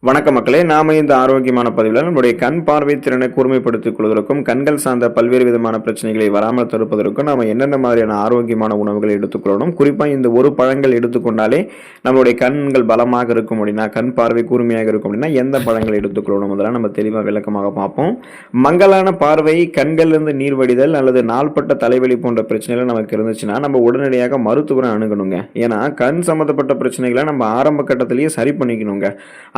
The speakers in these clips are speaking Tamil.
வணக்கம் மக்களே, நாம இந்த ஆரோக்கியமான பதிவில் நம்முடைய கண் பார்வை திறனை கூர்மைப்படுத்திக் கொள்வதற்கும் கண்கள் சார்ந்த பல்வேறு விதமான பிரச்சனைகளை வராமல் தடுப்பதற்கும் நாம என்னென்ன மாதிரியான ஆரோக்கியமான உணவுகளை எடுத்துக்கொள்ளணும், குறிப்பா இந்த ஒரு பழங்கள் எடுத்துக்கொண்டாலே நம்மளுடைய கண்கள் பலமாக இருக்கும் அப்படின்னா, கண் பார்வை கூர்மையாக இருக்கும் அப்படின்னா எந்த பழங்கள் எடுத்துக்கொள்ளணும் அதெல்லாம் நம்ம தெளிவாக விளக்கமாக பார்ப்போம். மங்கலான பார்வை, கண்கள்லேருந்து நீர் வடிதல் அல்லது நாள்பட்ட தலைவலி போன்ற பிரச்சனைகள் நமக்கு இருந்துச்சுன்னா நம்ம உடனடியாக மருத்துவரை அணுகணுங்க. ஏன்னா கண் சம்மந்தப்பட்ட பிரச்சனைகளை நம்ம ஆரம்ப கட்டத்திலேயே சரி பண்ணிக்கணுங்க.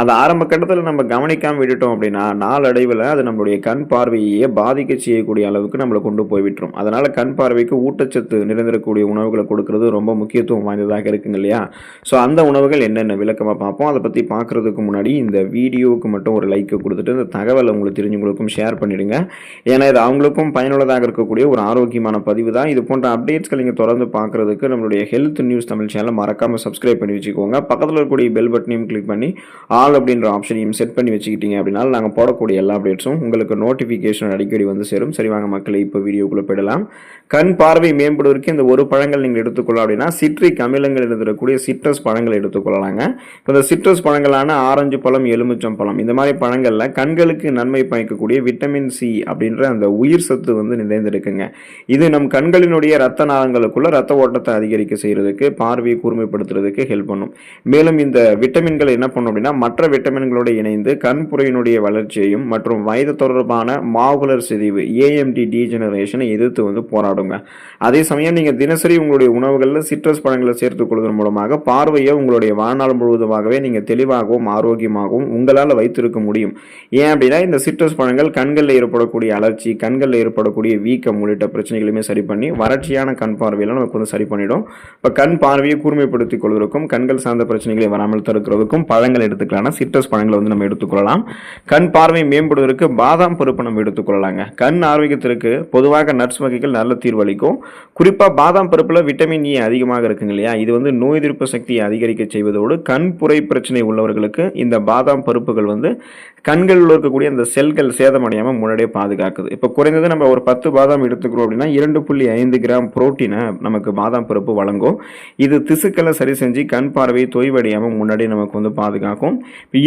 அது ஆரம்ப கட்டத்தில் நம்ம கவனிக்காமல் விட்டுட்டோம் அப்படின்னா நாளடைவில் அது நம்மளுடைய கண் பார்வையே பாதிக்க செய்யக்கூடிய அளவுக்கு நம்மளை கொண்டு போய் விட்டுரும். அதனால கண் பார்வைக்கு ஊட்டச்சத்து நிறைந்திருக்கக்கூடிய உணவுகளை கொடுக்கறது ரொம்ப முக்கியத்துவம் வாய்ந்ததாக இருக்குங்க இல்லையா? ஸோ அந்த உணவுகள் என்னென்ன விளக்கமாக பார்ப்போம். அதை பற்றி பார்க்குறதுக்கு முன்னாடி இந்த வீடியோவுக்கு மட்டும் ஒரு லைக்கை கொடுத்துட்டு இந்த தகவலை உங்களுக்கு தெரிஞ்சவங்களுக்கும் ஷேர் பண்ணிடுங்க. ஏன்னா இது அவங்களுக்கும் பயனுள்ளதாக இருக்கக்கூடிய ஒரு ஆரோக்கியமான பதிவு தான். இது போன்ற அப்டேட்ஸ்கள் நீங்கள் தொடர்ந்து பார்க்குறதுக்கு நம்மளுடைய ஹெல்த் நியூஸ் தமிழ் சேனலை மறக்காமல் சப்ஸ்கிரைப் பண்ணி வச்சுக்கோங்க. பக்கத்தில் இருக்கக்கூடிய பெல் பட்டனையும் கிளிக் பண்ணி ஆல் அப்படின்ற ஆப்ஷனையும் செட் பண்ணி வச்சுக்கிட்டீங்க அப்படின்னா நாங்கள் போடக்கூடிய எல்லா அப்டேட்ஸும் உங்களுக்கு நோட்டிஃபிகேஷன் அடிக்கடி வந்து சேரும். சரி வாங்க மக்களை இப்போ வீடியோக்குள்ளே போயிடலாம். கண் பார்வை மேம்படுவதற்கு இந்த ஒரு பழங்கள் நீங்கள் எடுத்துக்கொள்ளலாம் அப்படின்னா சிட்ரிக் அமிலங்கள் இருக்கக்கூடிய சிட்ரஸ் பழங்களை எடுத்துக்கொள்ளலாங்க. இப்போ இந்த சிட்ரஸ் பழங்களான ஆரஞ்சு பழம், எலுமிச்சம் பழம் இந்த மாதிரி பழங்களில் கண்களுக்கு நன்மை பயக்கக்கூடிய விட்டமின் சி அப்படின்ற அந்த உயிர் சத்து வந்து நிறைந்திருக்குங்க. இது நம் கண்களினுடைய ரத்த நாளங்களுக்குள்ள ரத்த ஓட்டத்தை அதிகரிக்க செய்யறதுக்கு, பார்வையை கூர்மைப்படுத்துறதுக்கு ஹெல்ப் பண்ணும். மேலும் இந்த விட்டமின்கள் என்ன பண்ணும் அப்படின்னா மற்ற விட்டமின்களோடு இணைந்து கண்புரையினுடைய வளர்ச்சியையும் மற்றும் வயது தொடர்பான மாகுலர் சிதைவு AMD டீஜெனரேஷனை எதிர்த்து வந்து போராடுங்க. அதே சமயம் நீங்கள் தினசரி உங்களுடைய உணவுகளில் சிட்ரஸ் பழங்களை சேர்த்துக் கொள்வதன் மூலமாக பார்வையை உங்களுடைய வாழ்நாள் முழுவதுமாகவே நீங்கள் தெளிவாகவும் ஆரோக்கியமாகவும் உங்களால் வைத்திருக்க முடியும். ஏன் அப்படின்னா இந்த சிட்ரஸ் பழங்கள் கண்களில் ஏற்படக்கூடிய அலர்ச்சி, கண்களில் ஏற்படக்கூடிய வீக்கம் உள்ளிட்ட பிரச்சனைகளுமே சரி பண்ணி வறட்சியான கண் பார்வையெல்லாம் நமக்கு வந்து சரி பண்ணிடும். இப்போ கண் பார்வையை கூர்மைப்படுத்திக் கொள்வதற்கும் கண்கள் சார்ந்த பிரச்சனைகளை வராமல் தடுக்கிறதுக்கும் பழங்கள் எடுத்துக்கலாம். சிட்ரஸ் பழங்களை வந்து நம்ம எடுத்துக்கொள்ளலாம். கண் பார்வை மேம்படுவதற்கு பாதாம் பருப்பு நம்ம எடுத்துக்கொள்ளலாங்க. கண் ஆரோக்கியத்திற்கு பொதுவாக நட்ஸ் வகைகள் நல்ல தீர்வளிக்கும். குறிப்பாக பாதாம் பருப்புல விட்டமின் E அதிகமாக இருக்குங்க இல்லையா? இது வந்து நோய் எதிர்ப்பு சக்தியை அதிகரிக்க செய்வதோடு கண் புரை பிரச்சனை உள்ளவர்களுக்கு இந்த பாதாம் பருப்புகள் வந்து கண்களில் இருக்கக்கூடிய அந்த செல்கள் சேதமடையாமல் முன்னாடியே பாதுகாக்குது. இப்போ குறைந்தது நம்ம ஒரு 10 பாதாம் எடுத்துக்கிறோம் அப்படின்னா 2.5 கிராம் புரோட்டீனை நமக்கு பாதாம் பருப்பு வழங்கும். இது திசுக்களை சரி செஞ்சு கண் பார்வையை தொய்வடையாமல் முன்னாடியே நமக்கு வந்து பாதுகாக்கும்.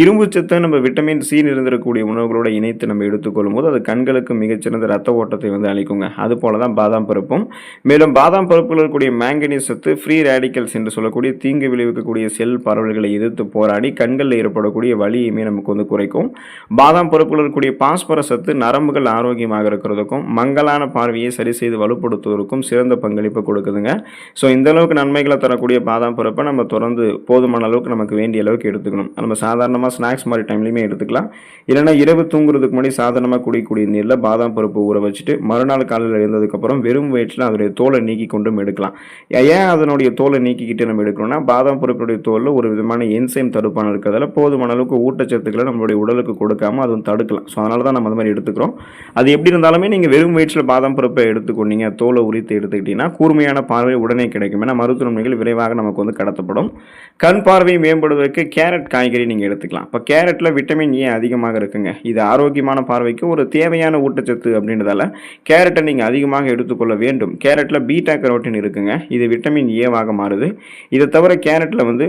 இரும்பு சத்தை நம்ம விட்டமின் சி நிறைந்திருக்கக்கூடிய உணவுகளோட இணைத்து நம்ம எடுத்துக்கொள்ளும் போது அது கண்களுக்கு மிகச்சிறந்த ரத்த ஓட்டத்தை வந்து அளிக்குங்க. அது போல தான் பாதாம் பருப்பும். மேலும் பாதாம் பருப்பில் இருக்கக்கூடிய மேங்கனீஸ் சத்து ஃப்ரீ ரேடிக்கல்ஸ் என்று சொல்லக்கூடிய தீங்கு விளைவிக்கக்கூடிய செல் பரவல்களை எதிர்த்து போராடி கண்களில் ஏற்படக்கூடிய வலியுமே நமக்கு வந்து குறைக்கும். பாதாம் பருப்பில் இருக்கக்கூடிய பாஸ்பரஸ் சத்து நரம்புகள் ஆரோக்கியமாக இருக்கிறதுக்கும் மங்கலான பார்வையை சரி செய்து வலுப்படுத்துவதற்கும் சிறந்த பங்களிப்பு கொடுக்குதுங்க. ஸோ இந்த அளவுக்கு நன்மைகளை தரக்கூடிய பாதாம் பருப்பை நம்ம தொடர்ந்து போதுமான அளவுக்கு நமக்கு வேண்டிய அளவுக்கு எடுத்துக்கணும். நம்ம சாதாரணமாக ஸ்நாக்ஸ் மாதிரி டைம்லையுமே எடுத்துக்கலாம். இல்லைனா இரவு தூங்குறதுக்கு முன்னாடி சாதாரணமாக குடிக்கக்கூடிய நீரில் பாதாம் பருப்பு ஊற வச்சுட்டு மறுநாள் காலையில் எழுந்ததுக்கப்புறம் வெறும் வயிற்றில் அதனுடைய தோலை நீக்கி கொண்டும் எடுக்கலாம். ஏன் அதனுடைய தோலை நீக்கிக்கிட்டு நம்ம எடுக்கணும்னா பாதாம் பருப்புடைய தோலில் ஒரு விதமான என்சைம் தடுப்பான இருக்கிறதால போதுமான அளவுக்கு ஊட்டச்சத்துக்களை நம்மளுடைய உடலுக்கு கொடுக்காம அதுவும் தடுக்கலாம். ஸோ அதனால தான் நம்ம அந்த மாதிரி எடுத்துக்கிறோம். அது எப்படி இருந்தாலுமே நீங்கள் வெறும் வயிற்றில் பாதாம் பருப்பை எடுத்துக்கொண்டீங்க, தோலை உரித்து எடுத்துக்கிட்டீங்கன்னா கூர்மையான பார்வை உடனே கிடைக்கும். ஏன்னா மருத்துவ நன்மைகள் விரைவாக நமக்கு வந்து கடத்தப்படும். கண் பார்வை மேம்படுவதற்கு கேரட் காய்கறி நீங்கள் எடுத்துக்கலாம். இப்போ கேரட்டில் விட்டமின் ஏ அதிகமாக இருக்குங்க. இது ஆரோக்கியமான பார்வைக்கு ஒரு தேவையான ஊட்டச்சத்து அப்படின்றதால கேரட்டை நீங்கள் அதிகமாக எடுத்துக்கொள்ள வேண்டும். கேரட்டில் பீட்டா கரோட்டின் இருக்குங்க. இது விட்டமின் ஏவாக மாறுது. இதை தவிர கேரட்டில் வந்து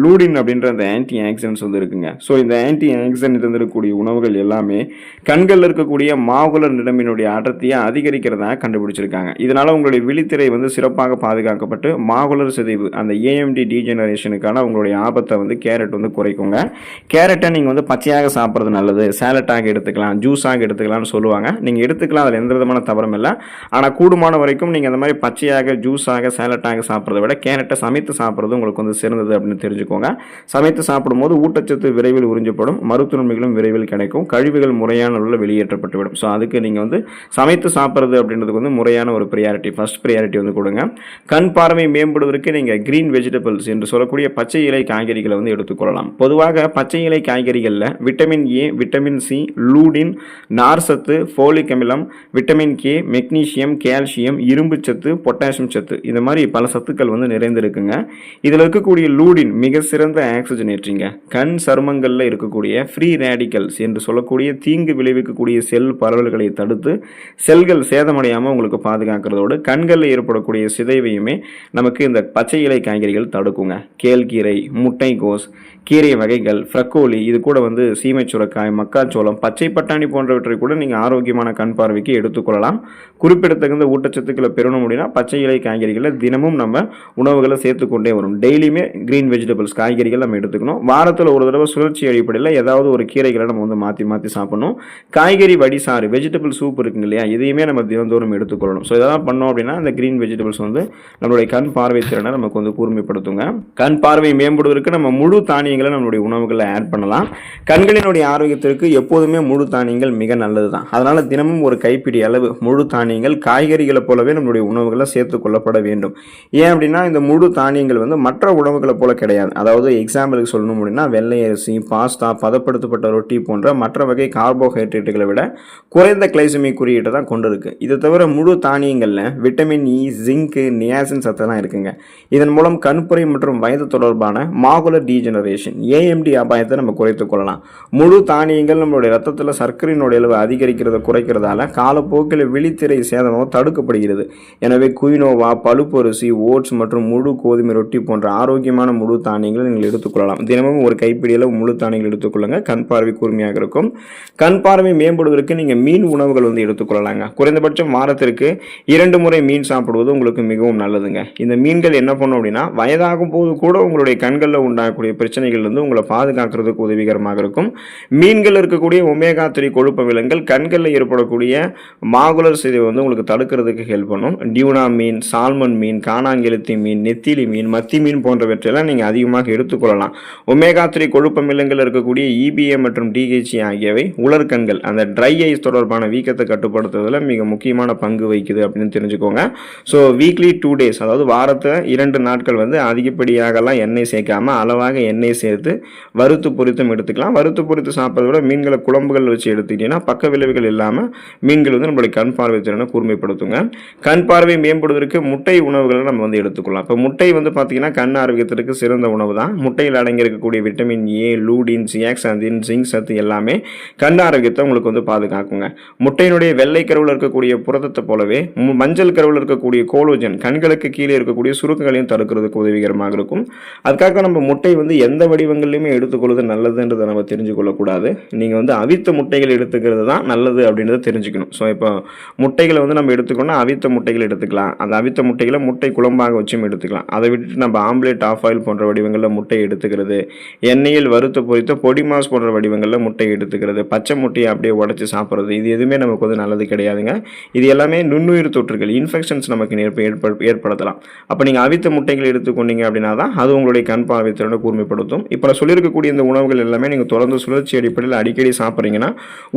லூடின் அப்படின்ற அந்த ஆன்டி ஆக்சிடென்ட்ஸ் வந்து இருக்குங்க. ஸோ இந்த ஆன்டி ஆக்சிடென்ட் இருந்திருக்கக்கூடிய உணவுகள் எல்லாமே கண்களில் இருக்கக்கூடிய மாகுலர் நிறமினுடைய அடர்த்தியை அதிகரிக்கிறதாக கண்டுபிடிச்சிருக்காங்க. இதனால உங்களுடைய விழித்திரை வந்து சிறப்பாக பாதுகாக்கப்பட்டு மாகுலர் சிதைவு அந்த AMD டீஜெனரேஷனுக்கான உங்களுடைய ஆபத்தை வந்து கேரட் வந்து குறைக்குங்க. கேரட்டை நீங்கள் வந்து பச்சையாக சாப்பிட்றது நல்லது, சேலட்டாக எடுத்துக்கலாம், ஜூஸாக எடுத்துக்கலாம்னு சொல்லுவாங்க. நீங்கள் எடுத்துக்கலாம், அதில் எந்த விதமான தவறும் இல்லை. ஆனால் கூடுமான வரைக்கும் நீங்கள் அந்த மாதிரி பச்சையாக ஜூஸாக சேலட்டாக சாப்பிட்றத விட கேரட்டை சமைத்து சாப்பிட்றது உங்களுக்கு வந்து சிறந்தது அப்படின்னு தெரிஞ்சுக்கோங்க. சமைத்து சாப்பிடும்போது ஊட்டச்சத்து விரைவில் உறிஞ்சப்படும், மருத்துவ நன்மைகளும் விரைவில் கிடைக்கும், கழிவுகள் முறையான அளவில் வெளியேற்றப்பட்டுவிடும். ஸோ அதுக்கு நீங்கள் வந்து சமைத்து சாப்பிட்றது அப்படின்றதுக்கு வந்து முறையான ஒரு ப்ரியாரிட்டி, ஃபர்ஸ்ட் ப்ரியாரிட்டி வந்து கொடுங்க. கண் பார்வை மேம்படுவதற்கு நீங்கள் கிரீன் வெஜிடபிள்ஸ் என்று சொல்லக்கூடிய பச்சை இலை காய்கறிகளை வந்து எடுத்துக்கொள்ளலாம். பொதுவாக பச்சை இலை காய்கறிகளில் vitamin A, vitamin C, lutein, நார்சத்து, ஃபோலிக் அமிலம், விட்டமின் கே, மெக்னீசியம், கால்சியம், இரும்பு சத்து, பொட்டாசியம் சத்து இந்த மாதிரி பல சத்துக்கள் வந்து நிறைந்திருக்குங்க. இதில் இருக்கக்கூடிய லூடின் மிக சிறந்த ஆக்சிஜனேற்றிங்க. கண் சருமங்களில் இருக்கக்கூடிய ஃப்ரீ ரேடிக்கல்ஸ் என்று சொல்லக்கூடிய தீங்கு விளைவிக்கக்கூடிய செல் பரவல்களை தடுத்து செல்கள் சேதமடையாமல் உங்களுக்கு பாதுகாக்கிறதோடு கண்களில் ஏற்படக்கூடிய சிதைவையுமே நமக்கு இந்த பச்சை இலை காய்கறிகள் தடுக்குங்க. கேழ்கீரை, முட்டைகோஸ், கீரை வகைகள் காய்கறிகள், ஃப்ரக்கோலி, இது கூட வந்து சீமை சுரைக்காய், மக்காச்சோளம், பச்சை பட்டாணி போன்றவற்றை கூட நீங்கள் ஆரோக்கியமான கண் பார்வைக்கு எடுத்துக்கொள்ளலாம். குறிப்பிடத்தகுந்த ஊட்டச்சத்துக்களை பெறணும் அப்படின்னா பச்சை இலை காய்கறிகளை தினமும் நம்ம உணவுகளை சேர்த்துக்கொண்டே வரும். டெய்லியுமே கிரீன் வெஜிடபிள்ஸ் காய்கறிகள் நம்ம எடுத்துக்கணும். வாரத்தில் ஒரு தடவை சுழற்சி அடிப்படையில் ஏதாவது ஒரு கீரைகளை நம்ம வந்து மாற்றி மாற்றி சாப்பிடணும். காய்கறி வடிசாறு வெஜிடபிள் சூப் இருக்குங்க இல்லையா, இதையுமே நம்ம தினந்தோறும் எடுத்துக்கொள்ளணும். ஸோ இதெல்லாம் பண்ணோம் அப்படின்னா அந்த கிரீன் வெஜிடபிள்ஸ் வந்து நம்மளுடைய கண் பார்வை திறனை நமக்கு வந்து கூர்மைப்படுத்துங்க. கண் பார்வை மேம்படுவதற்கு நம்ம முழு தானியங்களை நம்மளுடைய உணவுகளில் ஆட் பண்ணலாம். கண்களினுடைய ஆரோக்கியத்திற்கு எப்போதுமே முழு தானியங்கள் மிக நல்லது தான். அதனால தினமும் ஒரு கைப்பிடி அளவு முழு தானியங்கள் காய்கறிகளை போலவே நம்மளுடைய உணவுகளை சேர்த்து கொள்ளப்பட வேண்டும். ஏன் அப்படின்னா இந்த முழு தானியங்கள் வந்து மற்ற உணவுகளை போல கிடையாது. அதாவது எக்ஸாம்பிளுக்கு சொல்லணும் அப்படின்னா வெள்ளை அரிசி, பாஸ்தா, பதப்படுத்தப்பட்ட ரொட்டி போன்ற மற்ற வகை கார்போஹைட்ரேட்டுகளை விட குறைந்த கிளைசமிக் குறியீட்டை தான் கொண்டு இருக்கு. இது தவிர முழு தானியங்களில் விட்டமின் இ, ஜிங்க், நியாசின் சத்தெல்லாம் இருக்குங்க. இதன் மூலம் கண்புரை மற்றும் வயது தொடர்பான மாகுலர் டீஜெனரேஷன் ஏஎம்டி அபாயத்தை நம்ம குறைத்துக் கொள்ளலாம். முழு தானியங்கள் நம்மளுடைய ரத்தத்தில் சர்க்கரையினுடைய அளவு அதிகரிக்கிறத குறைக்கிறதால காலப்போக்கில் விழித்திரை சேதமும் தடுக்கப்படுகிறது. எனவே குயினோவா, பழுப்பரிசி, ஓட்ஸ் மற்றும் முழு கோதுமை ரொட்டி போன்ற ஆரோக்கியமான முழு தானியங்களை நீங்கள் எடுத்துக்கொள்ளலாம். தினமும் ஒரு கைப்பிடியில் முழு தானியங்கள் எடுத்துக்கொள்ளுங்க. கண் பார்வை கூர்மையாக இருக்கும். கண் பார்வை மேம்படுவதற்கு நீங்கள் மீன் உணவுகள் வந்து எடுத்துக்கொள்ளலாங்க. குறைந்தபட்சம் வாரத்திற்கு 2 முறை மீன் சாப்பிடுவது உங்களுக்கு மிகவும் நல்லதுங்க. இந்த மீன்கள் என்ன பண்ணும் அப்படின்னா வயதாகும் போது கூட உங்களுடைய கண்களில் உண்டாகக்கூடிய பிரச்சனைகள் இருந்து உங்களை பாதுகாக்கிறதுக்கு உதவிகரமாக இருக்கும். மீன்கள் இருக்கக்கூடிய ஒமேகா 3 கொழுப்பு அமிலங்கள் கண்களில் ஏற்படக்கூடிய மாகுலர் சிதைவை வந்து உங்களுக்கு தடுக்கிறதுக்கு ஹெல்ப் பண்ணும். டியூனா மீன், சால்மன் மீன், காணாங்கெழுத்தி மீன், நெத்திலி மீன், மத்தி மீன் போன்றவற்றெல்லாம் நீங்கள் அதிகமாக எடுத்துக்கொள்ளலாம். ஒமேகா 3 கொழுப்பு அமிலங்கள் இருக்கக்கூடிய EPA மற்றும் DHA ஆகியவை உலர்கண்கள் அந்த ட்ரை ஐஸ் தொடர்பான வீக்கத்தை கட்டுப்படுத்துவதில் மிக முக்கியமான பங்கு வகிக்குது அப்படின்னு தெரிஞ்சுக்கோங்க. ஸோ வீக்லி 2 days அதாவது வாரத்தை 2 நாட்கள் வந்து அதிகப்படியாகலாம் எண்ணெய் சேர்க்காம அளவாக எண்ணெய் சேர்த்து வறுத்து பொரித்தும் எடுத்துக்கலாம். வறுத்து பொரித்து சாப்பிட்றத விட மீன்களை குழம்புகள் வச்சு எடுத்துக்கிட்டீங்கன்னா பக்க விளைவுகள் இல்லாமல் மீன்கள் வந்து நம்மளுடைய கண் பார்வை திறனை கூர்மைப்படுத்துங்க. கண் பார்வை மேம்படுவதற்கு முட்டை உணவுகளை நம்ம வந்து எடுத்துக்கலாம். இப்போ முட்டை வந்து பார்த்தீங்கன்னா கண் ஆரோக்கியத்திற்கு சிறந்த உணவு தான். முட்டையில் அடங்கி இருக்கக்கூடிய விட்டமின் ஏ, லூடின், சியாக்சாந்தின், ஜிங்க் சத்து எல்லாமே கண் ஆரோக்கியத்தை உங்களுக்கு வந்து பாதுகாக்குங்க. முட்டையினுடைய வெள்ளை கருவில் இருக்கக்கூடிய புரதத்தை போலவே மஞ்சள் கருவில் இருக்கக்கூடிய கோலோஜன் கண்களுக்கு கீழே இருக்கக்கூடிய சுருக்கங்களையும் தடுக்கிறதுக்கு உதவிகரமாக இருக்கும். அதுக்காக நம்ம முட்டை வந்து எந்த வடிவங்கள்லையுமே எடுத்துக்கொள்வது நல்லதுன்றதை நம்ம தெரிஞ்சு கொள்ளக்கூடாது. நீங்கள் வந்து அவித்த முட்டைகள் எடுத்துக்கிறது தான் நல்லது அப்படின்றத தெரிஞ்சுக்கணும். ஸோ இப்போ முட்டைகளை வந்து நம்ம எடுத்துக்கணும்னா அவித்த முட்டைகள் எடுத்துக்கலாம். அந்த அவித்த முட்டைகளை முட்டை குழம்பாக வச்சும் எடுத்துக்கலாம். அதை விட்டுட்டு நம்ம ஆம்லேட், ஆஃப் ஆயில் போன்ற வடிவங்களில் முட்டை எடுத்துக்கிறது, எண்ணெயில் வறுத்து பொரித்த பொடி மாஸ் போன்ற வடிவங்களில் முட்டை எடுத்துக்கிறது, பச்சை முட்டையை அப்படியே உடச்சி சாப்பிட்றது, இது எதுவுமே நமக்கு வந்து நல்லது கிடையாதுங்க. இது எல்லாமே நுண்ணுயிர் தொற்றுகள், இன்ஃபெக்ஷன்ஸ் நமக்கு ஏற்படுத்தலாம். அப்போ நீங்கள் அவித்த முட்டைகள் எடுத்துக்கொண்டீங்க அப்படின்னா தான் அது உங்களுடைய கண் பார்வை திறனை கூர்மைப்படுத்தும். இப்போ நான் சொல்லியிருக்கக்கூடிய இந்த உணவுகள் எல்லாமே நீங்கள் தொடர்ந்து சுழற்சி அடிப்படையில் அடிக்கடி சாப்பிட்றீங்கன்னா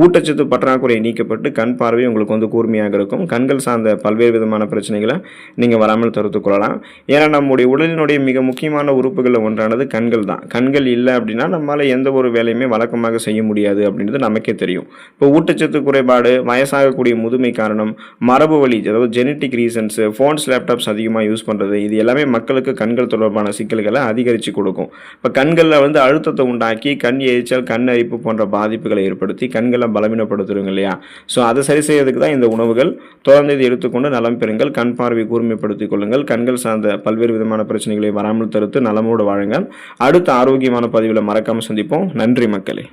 ஊட்டச்சத்து பற்றாக்குறை நீக்கப்பட்டு கண் பார்வை உங்களுக்கு வந்து கூர்மையாக இருக்கும். கண்கள் சார்ந்த பல்வேறு விதமான பிரச்சனைகளை நீங்கள் வராமல் தடுத்துக் கொள்ளலாம். ஏன்னா நம்முடைய உடலினுடைய மிக முக்கியமான உறுப்புகளில் ஒன்றானது கண்கள் தான். கண்கள் இல்லை அப்படின்னா நம்மளால் எந்த ஒரு வேலையுமே வழக்கமாக செய்ய முடியாது அப்படின்றது நமக்கே தெரியும். இப்போ ஊட்டச்சத்து குறைபாடு, வயசாகக்கூடிய முதுமை காரணம், மரபு வழி அதாவது ஜெனட்டிக் ரீசன்ஸ், ஃபோன்ஸ், லேப்டாப்ஸ் அதிகமாக யூஸ் பண்ணுறது, இது எல்லாமே மக்களுக்கு கண்கள் தொடர்பான சிக்கல்களை அதிகரித்து கொடுக்கும். இப்போ கண்களில் வந்து அழுத்தத்தை உண்டாக்கி கண் எரிச்சல், கண் அரிப்பு போன்ற பாதிப்புகளை ஏற்படுத்தி கண்களை பலவீனப்படுத்துருங்க இல்லையா. ஸோ அதை சரி செய்யறதுக்கு தான் இந்த உணவுகள். தொடர்ந்து இதை எடுத்துக்கொண்டு நலம் பெறுங்கள். கண் பார்வை கூர்மைப்படுத்திக் கொள்ளுங்கள். கண்கள் சார்ந்த பல்வேறு விதமான பிரச்சனைகளை வராமல் தடுத்து நலமோடு வாழுங்கள். அடுத்த ஆரோக்கியமான பதிவில் மறக்காமல் சந்திப்போம். நன்றி மக்களே.